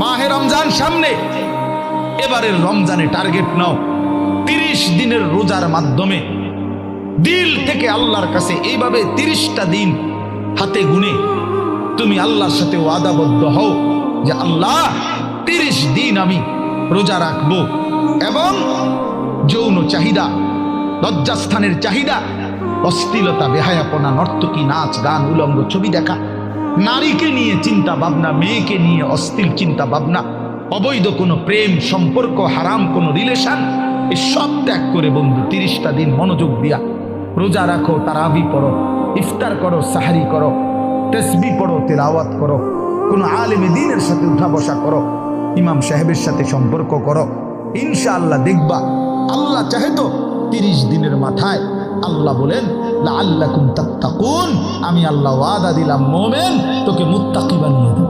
মাহে রমজান সামনে, এবারের রমজানে টার্গেট নাও 30 দিনের রোজার মাধ্যমে দিল থেকে আল্লাহর কাছে এইভাবে 30টা দিন হাতে গুনে তুমি আল্লাহর সাথে ওয়াদাবদ্ধ হও যে আল্লাহ 30 দিন আমি রোজা রাখবো। এবং যৌন চাহিদা, লজ্জাস্থানের চাহিদা, অশ্লীলতা, বেহায়াপনা, নর্তকী, নাচ গান, উলঙ্গ ছবি দেখা, নারীকে নিয়ে চিন্তা ভাবনা, মেয়েকে নিয়ে অশ্লীল চিন্তা ভাবনা, অবৈধ কোনো প্রেম সম্পর্ক, হারাম কোনো রিলেশন, এসব ত্যাগ করে বন্ধু 30টা দিন মনোযোগ দিয়া রোজা রাখো, তারাবি পড়ো, ইফতার করো, সাহারি করো, তাসবিহ পড়ো, তেলাওয়াত করো, কোনো আলেমে দ্বীনের সাথে উঠা বসা করো, ইমাম সাহেবের সাথে সম্পর্ক করো। ইনশাআল্লাহ দেখবা আল্লাহ চাহে তো 30 দিনের মাথায় আল্লাহ বলেন লাআল্লাকুম তাত্তাকুন, আমি আল্লাহ ওয়াদা দিলাম মোমেন তোকে মুত্তাকি বানিয়ে দেব।